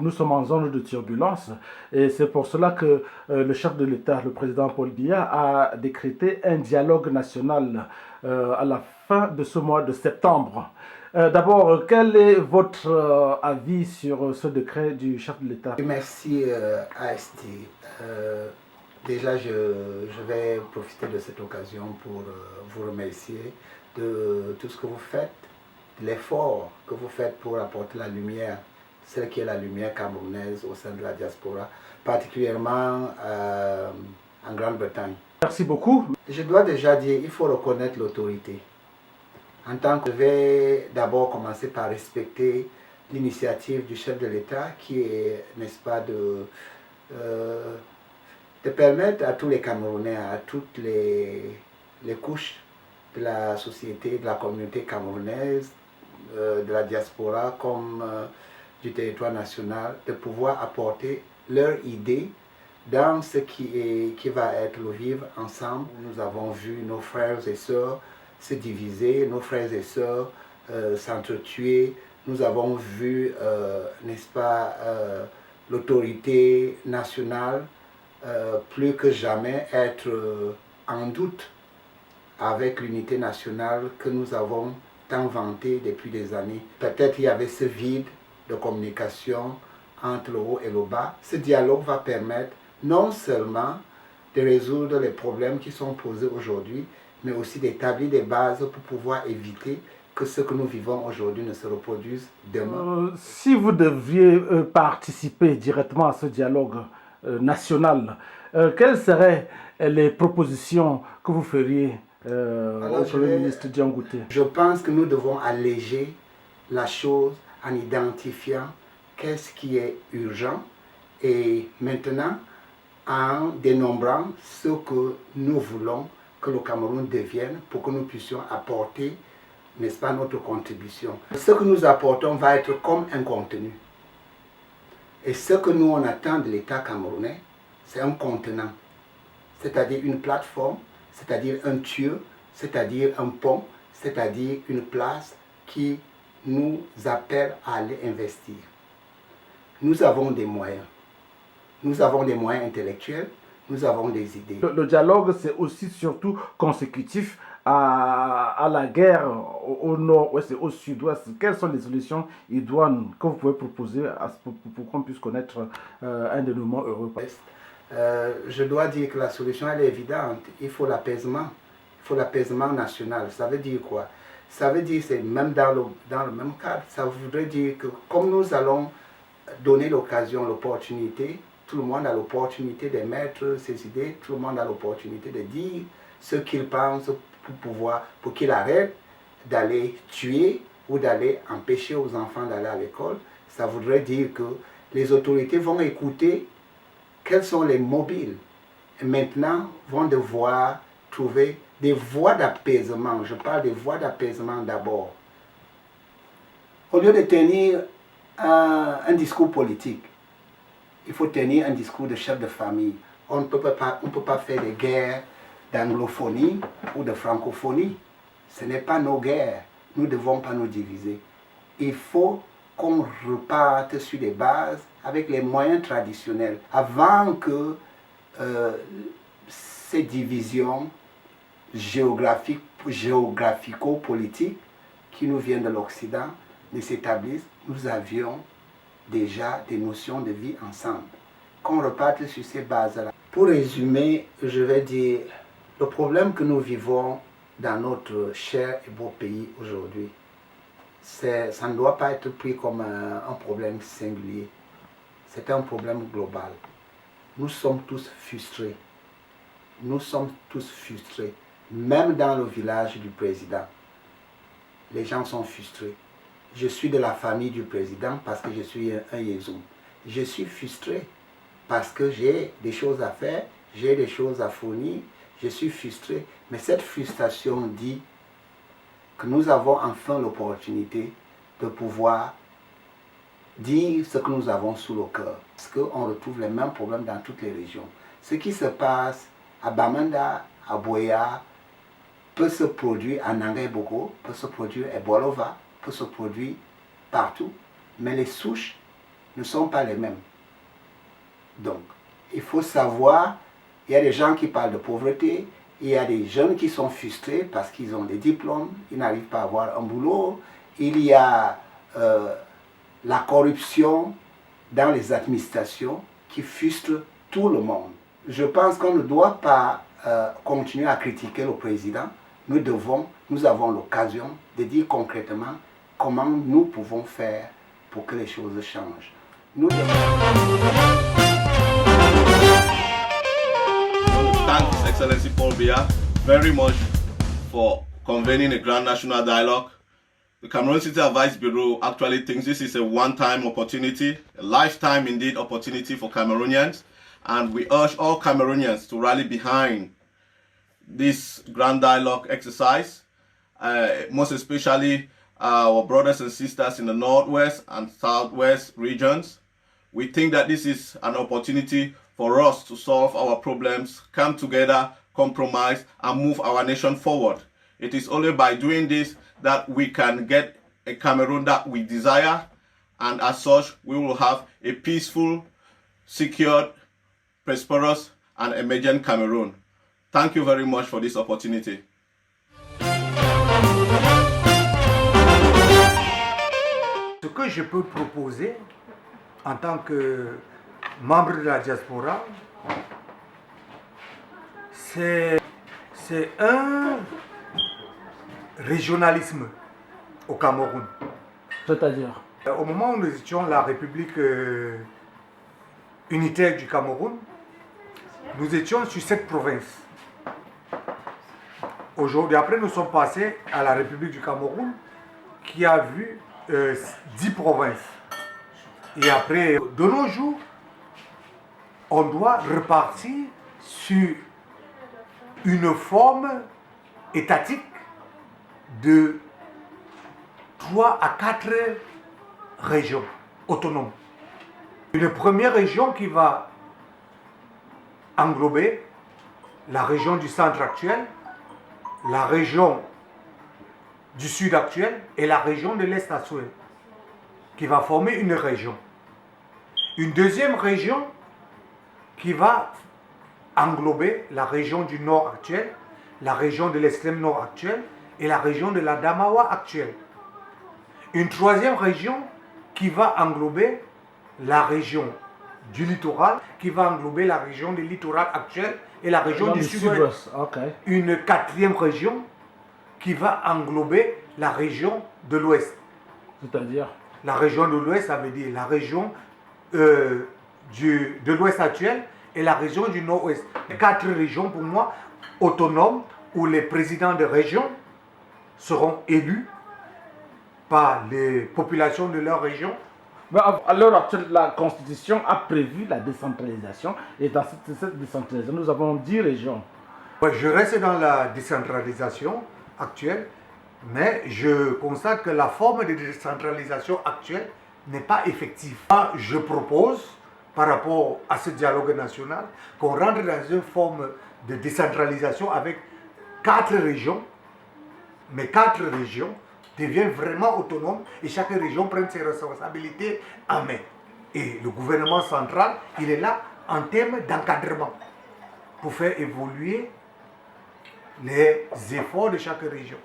nous sommes en zone de turbulence et c'est pour cela que le chef de l'État, le président Paul Biya, a décrété un dialogue national à la fin de ce mois de septembre. D'abord, quel est votre avis sur ce décret du chef de l'État? Merci AST. Déjà, je vais profiter de cette occasion pour vous remercier de tout ce que vous faites, de l'effort que vous faites pour apporter la lumière, celle qui est la lumière camerounaise au sein de la diaspora, particulièrement en Grande-Bretagne. Merci beaucoup. Je dois déjà dire, il faut reconnaître l'autorité. En tant que je vais d'abord commencer par respecter l'initiative du chef de l'État qui est, n'est-ce pas, de permettre à tous les Camerounais, à toutes les couches de la société, de la communauté camerounaise, de la diaspora comme du territoire national, de pouvoir apporter leurs idées dans ce qui va être le vivre ensemble. Nous avons vu nos frères et sœurs se diviser, nos frères et sœurs s'entretuer. Nous avons vu, n'est-ce pas, l'autorité nationale plus que jamais être en doute avec l'unité nationale que nous avons tant vantée depuis des années. Peut-être il y avait ce vide de communication entre le haut et le bas. Ce dialogue va permettre non seulement de résoudre les problèmes qui sont posés aujourd'hui, mais aussi d'établir des bases pour pouvoir éviter que ce que nous vivons aujourd'hui ne se reproduise demain. Si vous deviez participer directement à ce dialogue national, quelles seraient les propositions que vous feriez au Premier ministre Dian Ngouté? Je pense que nous devons alléger la chose en identifiant qu'est-ce qui est urgent et maintenant en dénombrant ce que nous voulons que le Cameroun devienne pour que nous puissions apporter, n'est-ce pas, notre contribution. Ce que nous apportons va être comme un contenu. Et ce que nous on attend de l'État camerounais, c'est un contenant, c'est-à-dire une plateforme, c'est-à-dire un tuyau, c'est-à-dire un pont, c'est-à-dire une place qui nous appelle à aller investir. Nous avons des moyens. Nous avons des moyens intellectuels, nous avons des idées. Le dialogue, c'est aussi surtout consécutif à la guerre au nord-ouest et au sud-ouest. Quelles sont les solutions idoines que vous pouvez proposer pour qu'on puisse connaître un dénouement heureux? Je dois dire que la solution, elle est évidente. Il faut l'apaisement. Il faut l'apaisement national. Ça veut dire quoi? Ça veut dire, c'est même dans le même cadre, ça voudrait dire que comme nous allons donner l'occasion, l'opportunité, tout le monde a l'opportunité d'émettre ses idées, tout le monde a l'opportunité de dire ce qu'il pense pour qu'il arrête d'aller tuer ou d'aller empêcher aux enfants d'aller à l'école. Ça voudrait dire que les autorités vont écouter quels sont les mobiles et maintenant vont devoir trouver des voies d'apaisement. Je parle des voies d'apaisement d'abord. Au lieu de tenir un discours politique, il faut tenir un discours de chef de famille. On ne peut pas faire des guerres d'anglophonie ou de francophonie. Ce n'est pas nos guerres. Nous ne devons pas nous diviser. Il faut qu'on reparte sur des bases avec les moyens traditionnels avant que ces divisions géographico-politiques qui nous viennent de l'Occident ne s'établissent. Nous avions déjà des notions de vie ensemble. Qu'on reparte sur ces bases-là. Pour résumer, je vais dire, le problème que nous vivons dans notre cher et beau pays aujourd'hui, ça ne doit pas être pris comme un problème singulier. C'est un problème global. Nous sommes tous frustrés. Nous sommes tous frustrés. Même dans le village du président, les gens sont frustrés. Je suis de la famille du président parce que je suis un Yézoum. Je suis frustré parce que j'ai des choses à faire, j'ai des choses à fournir, je suis frustré. Mais cette frustration dit que nous avons enfin l'opportunité de pouvoir dire ce que nous avons sous le cœur. Parce qu'on retrouve les mêmes problèmes dans toutes les régions. Ce qui se passe à Bamenda, à Boya, peut se produire à Nangaïboko, peut se produire à Bolova, peut se produire partout. Mais les souches ne sont pas les mêmes. Donc, il faut savoir, il y a des gens qui parlent de pauvreté, il y a des jeunes qui sont frustrés parce qu'ils ont des diplômes, ils n'arrivent pas à avoir un boulot, il y a la corruption dans les administrations qui frustre tout le monde. Je pense qu'on ne doit pas continuer à critiquer le président. Nous avons l'occasion de dire concrètement comment nous pouvons faire pour que les choses changent. Nous thank His Excellency Paul Biya very much for convening a Grand National Dialogue. The Cameroon City Advice Bureau actually thinks this is a one-time opportunity, a lifetime indeed opportunity for Cameroonians, and we urge all Cameroonians to rally behind this Grand Dialogue exercise, most especially our brothers and sisters in the Northwest and Southwest regions. We think that this is an opportunity for us to solve our problems, come together, compromise, and move our nation forward. It is only by doing this that we can get a Cameroon that we desire, and as such, we will have a peaceful, secured, prosperous, and emergent Cameroon. Thank you very much for this opportunity. Ce que je peux proposer en tant que membre de la diaspora, c'est un régionalisme au Cameroun. C'est-à-dire? Au moment où nous étions la République unitaire du Cameroun, nous étions sur 7 provinces. Aujourd'hui, après, nous sommes passés à la République du Cameroun qui a vu 10 provinces. Et après, de nos jours, on doit repartir sur une forme étatique de 3 à 4 régions autonomes. Une première région qui va englober la région du centre actuel, la région du sud actuel et la région de l'est actuel, qui va former une région. Une deuxième région qui va englober la région du nord actuel, la région de l'extrême nord actuel et la région de la Damawa actuelle. Une troisième région qui va englober la région du littoral, qui va englober la région du littoral actuel et la région du sud-ouest. Okay. Une quatrième région qui va englober la région de l'ouest. C'est-à-dire? La région de l'ouest, ça veut dire la région de l'ouest actuel et la région du nord-ouest. 4 régions pour moi autonomes où les présidents de région seront élus par les populations de leur région. Mais à l'heure actuelle, la Constitution a prévu la décentralisation et dans cette décentralisation, nous avons 10 régions. Je reste dans la décentralisation actuelle, mais je constate que la forme de décentralisation actuelle n'est pas effective. Je propose, par rapport à ce dialogue national, qu'on rentre dans une forme de décentralisation avec 4 régions, mais 4 régions deviennent vraiment autonomes et chaque région prenne ses responsabilités en main. Et le gouvernement central, il est là en termes d'encadrement pour faire évoluer les efforts de chaque région.